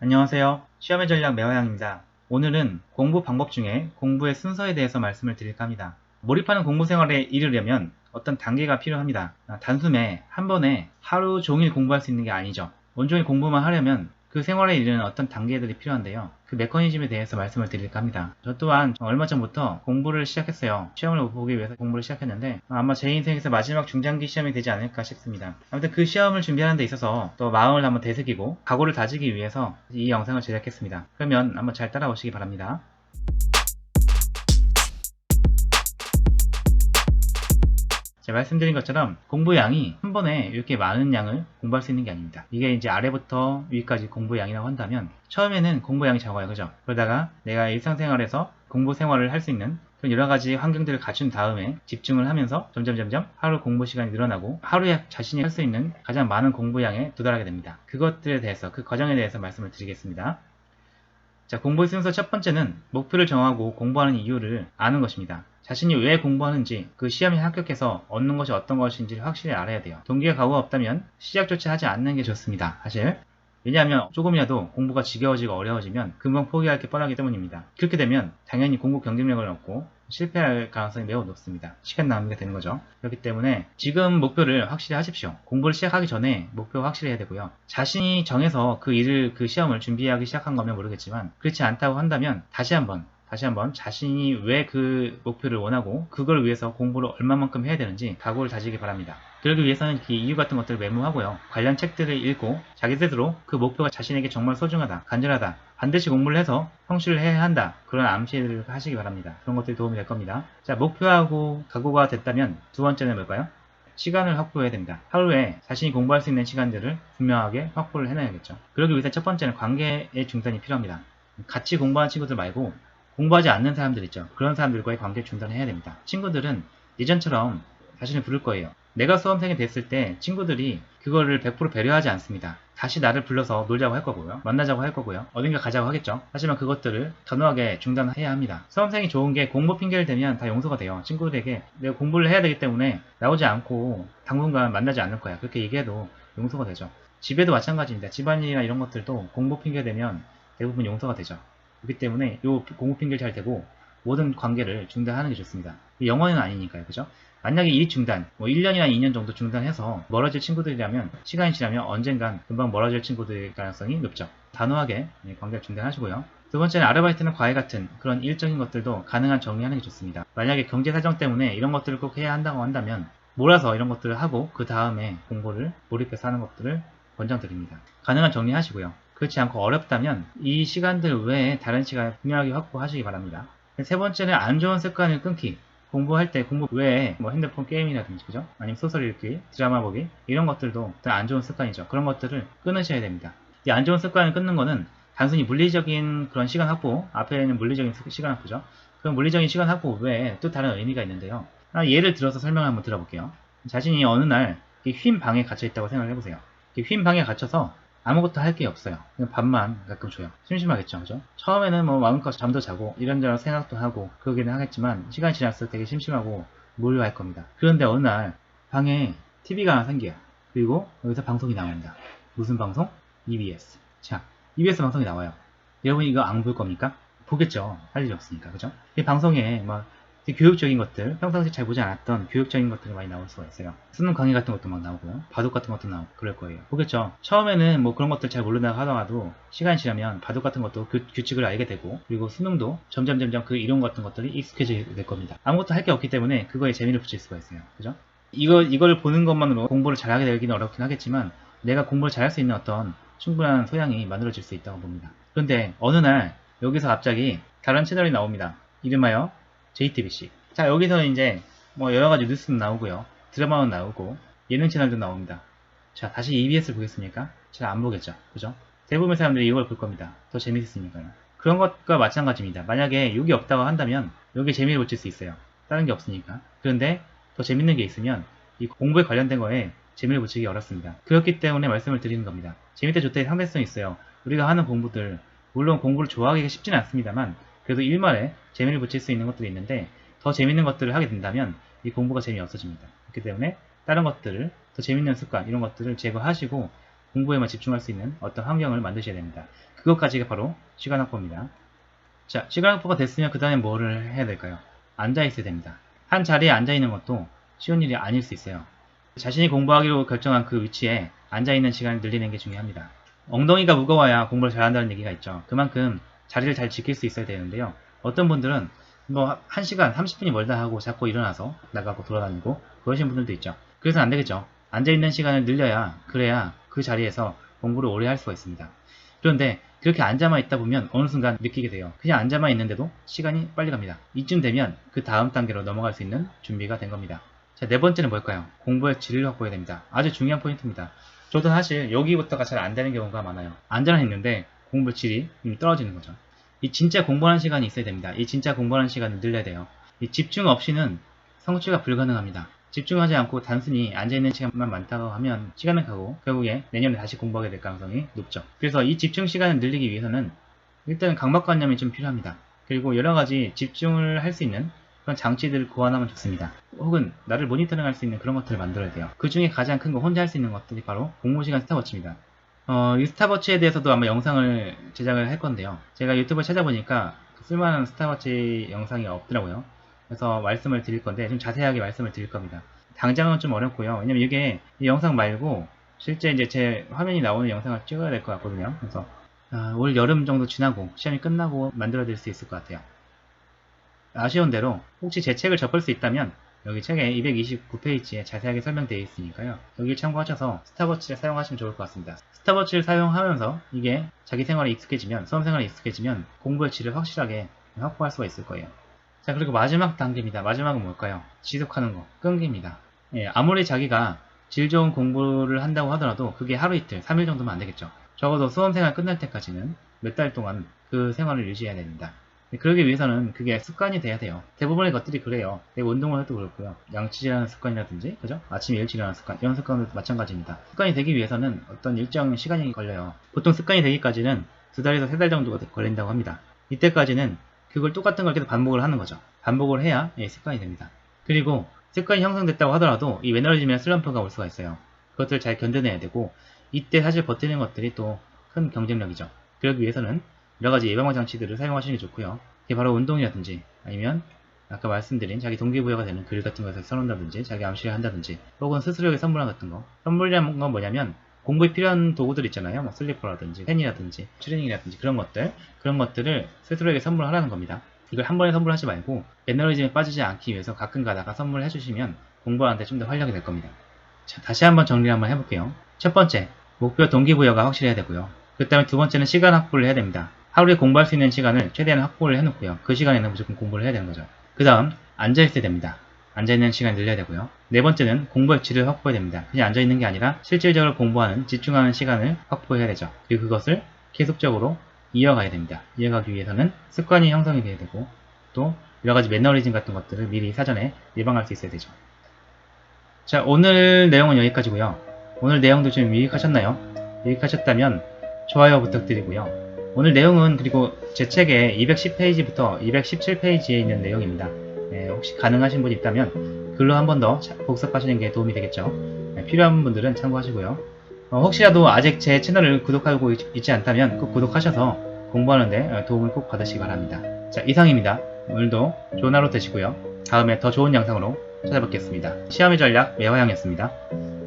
안녕하세요. 시험의 전략 매화양입니다. 오늘은 공부 방법 중에 공부의 순서에 대해서 말씀을 드릴까 합니다. 몰입하는 공부 생활에 이르려면 어떤 단계가 필요합니다. 단숨에 한 번에 하루 종일 공부할 수 있는 게 아니죠. 온종일 공부만 하려면 그 생활에 이르는 어떤 단계들이 필요한데요. 그 메커니즘에 대해서 말씀을 드릴까 합니다. 저 또한 얼마 전부터 공부를 시작했어요. 시험을 보기 위해서 공부를 시작했는데 아마 제 인생에서 마지막 중장기 시험이 되지 않을까 싶습니다. 아무튼 그 시험을 준비하는 데 있어서 또 마음을 한번 되새기고 각오를 다지기 위해서 이 영상을 제작했습니다. 그러면 한번 잘 따라오시기 바랍니다. 제가 말씀드린 것처럼 공부량이 한 번에 이렇게 많은 양을 공부할 수 있는 게 아닙니다. 이게 이제 아래부터 위까지 공부량이라고 한다면 처음에는 공부량이 적어요. 그죠? 그러다가 내가 일상생활에서 공부 생활을 할 수 있는 그런 여러 가지 환경들을 갖춘 다음에 집중을 하면서 점점 하루 공부 시간이 늘어나고 하루에 자신이 할 수 있는 가장 많은 공부량에 도달하게 됩니다. 그것들에 대해서 그 과정에 대해서 말씀을 드리겠습니다. 자, 공부의 순서 첫 번째는 목표를 정하고 공부하는 이유를 아는 것입니다. 자신이 왜 공부하는지, 그 시험에 합격해서 얻는 것이 어떤 것인지를 확실히 알아야 돼요. 동기가 각오가 없다면 시작조차 하지 않는 게 좋습니다. 사실. 왜냐하면 조금이라도 공부가 지겨워지고 어려워지면 금방 포기할 게 뻔하기 때문입니다. 그렇게 되면 당연히 공부 경쟁력을 얻고 실패할 가능성이 매우 높습니다. 시간 낭비가 되는 거죠. 그렇기 때문에 지금 목표를 확실히 하십시오. 공부를 시작하기 전에 목표 확실히 해야 되고요. 자신이 정해서 그 일을, 그 시험을 준비하기 시작한 거면 모르겠지만 그렇지 않다고 한다면 다시 한번 자신이 왜 그 목표를 원하고 그걸 위해서 공부를 얼마만큼 해야 되는지 각오를 다지기 바랍니다. 그러기 위해서는 그 이유 같은 것들을 메모하고요. 관련 책들을 읽고 자기 스스로 그 목표가 자신에게 정말 소중하다, 간절하다, 반드시 공부를 해서 성취를 해야 한다. 그런 암시를 하시기 바랍니다. 그런 것들이 도움이 될 겁니다. 자, 목표하고 각오가 됐다면 두 번째는 뭘까요? 시간을 확보해야 됩니다. 하루에 자신이 공부할 수 있는 시간들을 분명하게 확보를 해놔야겠죠. 그러기 위해서 첫 번째는 관계의 중단이 필요합니다. 같이 공부하는 친구들 말고 공부하지 않는 사람들 있죠. 그런 사람들과의 관계 중단을 해야 됩니다. 친구들은 예전처럼 자신을 부를 거예요. 내가 수험생이 됐을 때 친구들이 그거를 100% 배려하지 않습니다. 다시 나를 불러서 놀자고 할 거고요. 만나자고 할 거고요. 어딘가 가자고 하겠죠. 하지만 그것들을 단호하게 중단해야 합니다. 수험생이 좋은 게 공부 핑계를 대면 다 용서가 돼요. 친구들에게 내가 공부를 해야 되기 때문에 나오지 않고 당분간 만나지 않을 거야. 그렇게 얘기해도 용서가 되죠. 집에도 마찬가지입니다. 집안일이나 이런 것들도 공부 핑계 대면 대부분 용서가 되죠. 그렇기 때문에 이 공부 핑계를 잘 대고 모든 관계를 중단하는 게 좋습니다. 영원은 아니니까요. 그죠? 만약에 이 중단, 1년이나 2년 정도 중단해서 멀어질 친구들이라면 시간이 지나면 언젠간 금방 멀어질 친구들일 가능성이 높죠. 단호하게 관계를 중단하시고요. 두 번째는 아르바이트나 과외 같은 그런 일적인 것들도 가능한 정리하는 게 좋습니다. 만약에 경제 사정 때문에 이런 것들을 꼭 해야 한다고 한다면 몰아서 이런 것들을 하고 그 다음에 공부를 몰입해서 하는 것들을 권장드립니다. 가능한 정리하시고요. 그렇지 않고 어렵다면 이 시간들 외에 다른 시간을 분명하게 확보하시기 바랍니다. 세 번째는 안 좋은 습관을 끊기. 공부할 때 공부 외에 핸드폰 게임이라든지 그죠? 아니면 소설 읽기, 드라마 보기 이런 것들도 안 좋은 습관이죠. 그런 것들을 끊으셔야 됩니다. 이 안 좋은 습관을 끊는 거는 단순히 물리적인 그런 시간 확보, 앞에는 물리적인 시간 확보죠. 그런 물리적인 시간 확보 외에 또 다른 의미가 있는데요. 예를 들어서 설명을 한번 들어볼게요. 자신이 어느 날 휜 방에 갇혀 있다고 생각을 해보세요. 휜 방에 갇혀서 아무것도 할 게 없어요. 그냥 밥만 가끔 줘요. 심심하겠죠, 그죠? 처음에는 마음껏 잠도 자고 이런저런 생각도 하고 그러기는 하겠지만 시간이 지날수록 되게 심심하고 무료할 겁니다. 그런데 어느 날 방에 TV가 하나 생겨요. 그리고 여기서 방송이 나옵니다. 무슨 방송? EBS. 자, EBS 방송이 나와요. 여러분 이거 안 볼 겁니까? 보겠죠. 할 일이 없으니까, 그죠? 이 방송에 교육적인 것들, 평상시에 잘 보지 않았던 교육적인 것들이 많이 나올 수가 있어요. 수능 강의 같은 것도 막 나오고요. 바둑 같은 것도 나오고 그럴 거예요. 보겠죠. 처음에는 그런 것들 잘 모른다고 하더라도 시간이 지나면 바둑 같은 것도 규칙을 알게 되고 그리고 수능도 점점 그 이론 같은 것들이 익숙해지게 될 겁니다. 아무것도 할 게 없기 때문에 그거에 재미를 붙일 수가 있어요. 그죠? 이걸 보는 것만으로 공부를 잘하게 되기는 어렵긴 하겠지만 내가 공부를 잘할 수 있는 어떤 충분한 소양이 만들어질 수 있다고 봅니다. 그런데 어느 날 여기서 갑자기 다른 채널이 나옵니다. 이름하여 JTBC. 자, 여기서 이제 여러가지 뉴스도 나오고요. 드라마도 나오고 예능 채널도 나옵니다. 자, 다시 EBS 보겠습니까? 잘 안 보겠죠. 그죠? 대부분의 사람들이 이걸 볼 겁니다. 더 재밌으니까요. 그런 것과 마찬가지입니다. 만약에 여기 없다고 한다면 여기에 재미를 붙일 수 있어요. 다른 게 없으니까. 그런데 더 재밌는 게 있으면 이 공부에 관련된 거에 재미를 붙이기 어렵습니다. 그렇기 때문에 말씀을 드리는 겁니다. 재밌다 좋다의 상대성이 있어요. 우리가 하는 공부들, 물론 공부를 좋아하기가 쉽지는 않습니다만 그래도 일말에 재미를 붙일 수 있는 것들이 있는데 더 재밌는 것들을 하게 된다면 이 공부가 재미없어집니다. 그렇기 때문에 다른 것들을 더 재밌는 습관 이런 것들을 제거하시고 공부에만 집중할 수 있는 어떤 환경을 만드셔야 됩니다. 그것까지가 바로 시간 확보입니다. 자, 시간 확보가 됐으면 그 다음에 뭐를 해야 될까요? 앉아 있어야 됩니다. 한 자리에 앉아 있는 것도 쉬운 일이 아닐 수 있어요. 자신이 공부하기로 결정한 그 위치에 앉아 있는 시간을 늘리는 게 중요합니다. 엉덩이가 무거워야 공부를 잘한다는 얘기가 있죠. 그만큼 자리를 잘 지킬 수 있어야 되는데요. 어떤 분들은 뭐 1시간 30분이 멀다 하고 자꾸 일어나서 나가고 돌아다니고 그러신 분들도 있죠. 그래서는 안 되겠죠. 앉아있는 시간을 늘려야, 그래야 그 자리에서 공부를 오래 할 수가 있습니다. 그런데 그렇게 앉아만 있다 보면 어느 순간 느끼게 돼요. 그냥 앉아만 있는데도 시간이 빨리 갑니다. 이쯤 되면 그 다음 단계로 넘어갈 수 있는 준비가 된 겁니다. 자, 네 번째는 뭘까요? 공부의 질을 확보해야 됩니다. 아주 중요한 포인트입니다. 저도 사실 여기부터가 잘 안 되는 경우가 많아요. 앉아만 있는데 공부 질이 이미 떨어지는 거죠. 이 진짜 공부하는 시간이 있어야 됩니다. 이 진짜 공부하는 시간을 늘려야 돼요. 이 집중 없이는 성취가 불가능합니다. 집중하지 않고 단순히 앉아있는 시간만 많다고 하면 시간은 가고 결국에 내년에 다시 공부하게 될 가능성이 높죠. 그래서 이 집중 시간을 늘리기 위해서는 일단 강박관념이 좀 필요합니다. 그리고 여러가지 집중을 할 수 있는 그런 장치들을 고안하면 좋습니다. 혹은 나를 모니터링 할 수 있는 그런 것들을 만들어야 돼요. 그 중에 가장 큰 거 혼자 할 수 있는 것들이 바로 공부시간 스탑워치입니다. 이 스탑워치에 대해서도 아마 영상을 제작을 할 건데요. 제가 유튜브를 찾아보니까 쓸만한 스탑워치 영상이 없더라고요. 그래서 말씀을 드릴 건데 좀 자세하게 말씀을 드릴 겁니다. 당장은 좀 어렵고요. 왜냐면 이게 이 영상 말고 실제 이제 제 화면이 나오는 영상을 찍어야 될 것 같거든요. 그래서 올 여름 정도 지나고 시험이 끝나고 만들어 드릴 수 있을 것 같아요. 아쉬운 대로 혹시 제 책을 접할 수 있다면 여기 책에 229페이지에 자세하게 설명되어 있으니까요. 여기를 참고하셔서 스탑워치를 사용하시면 좋을 것 같습니다. 스탑워치를 사용하면서 이게 자기 생활에 익숙해지면, 수험 생활에 익숙해지면 공부의 질을 확실하게 확보할 수가 있을 거예요. 자, 그리고 마지막 단계입니다. 마지막은 뭘까요? 지속하는 거, 끈기입니다. 예, 아무리 자기가 질 좋은 공부를 한다고 하더라도 그게 하루 이틀, 3일 정도면 안 되겠죠. 적어도 수험 생활 끝날 때까지는 몇 달 동안 그 생활을 유지해야 됩니다. 그러기 위해서는 그게 습관이 돼야 돼요. 대부분의 것들이 그래요. 내가 운동을 해도 그렇고요. 양치질하는 습관이라든지, 그죠? 아침에 일찍 일어나는 습관, 이런 습관들도 마찬가지입니다. 습관이 되기 위해서는 어떤 일정 시간이 걸려요. 보통 습관이 되기까지는 2달에서 3달 정도가 걸린다고 합니다. 이때까지는 그걸 똑같은 걸 계속 반복을 하는 거죠. 반복을 해야 습관이 됩니다. 그리고 습관이 형성됐다고 하더라도 이 매너리즘이나 슬럼프가 올 수가 있어요. 그것들을 잘 견뎌내야 되고 이때 사실 버티는 것들이 또 큰 경쟁력이죠. 그러기 위해서는 여러가지 예방망 장치들을 사용하시는 게 좋고요. 이게 바로 운동이라든지 아니면 아까 말씀드린 자기 동기부여가 되는 글 같은 것을 써놓는다든지 자기 암시를 한다든지 혹은 스스로에게 선물한 같은 거. 선물이란 건 뭐냐면 공부에 필요한 도구들 있잖아요. 뭐 슬리퍼라든지 펜이라든지 트레이닝이라든지 그런 것들을 스스로에게 선물하라는 겁니다. 이걸 한 번에 선물하지 말고 매너리즘에 빠지지 않기 위해서 가끔 가다가 선물을 해주시면 공부하는데 좀 더 활력이 될 겁니다. 자, 다시 한번 정리를 한번 해볼게요. 첫 번째, 목표 동기부여가 확실해야 되고요. 그 다음에 두 번째는 시간 확보를 해야 됩니다. 하루에 공부할 수 있는 시간을 최대한 확보를 해놓고요. 그 시간에는 무조건 공부를 해야 되는 거죠. 그 다음 앉아있어야 됩니다. 앉아있는 시간 늘려야 되고요. 네 번째는 공부의 질을 확보해야 됩니다. 그냥 앉아있는 게 아니라 실질적으로 공부하는, 집중하는 시간을 확보해야 되죠. 그리고 그것을 계속적으로 이어가야 됩니다. 이어가기 위해서는 습관이 형성이 돼야 되고 또 여러가지 매너리즘 같은 것들을 미리 사전에 예방할 수 있어야 되죠. 자, 오늘 내용은 여기까지고요. 오늘 내용도 좀 유익하셨나요? 유익하셨다면 좋아요 부탁드리고요. 오늘 내용은 그리고 제 책의 210페이지부터 217페이지에 있는 내용입니다. 혹시 가능하신 분이 있다면 글로 한 번 더 복습하시는 게 도움이 되겠죠. 필요한 분들은 참고하시고요. 혹시라도 아직 제 채널을 구독하고 있지 않다면 꼭 구독하셔서 공부하는데 도움을 꼭 받으시기 바랍니다. 자, 이상입니다. 오늘도 좋은 하루 되시고요. 다음에 더 좋은 영상으로 찾아뵙겠습니다. 시험의 전략 매화영이었습니다.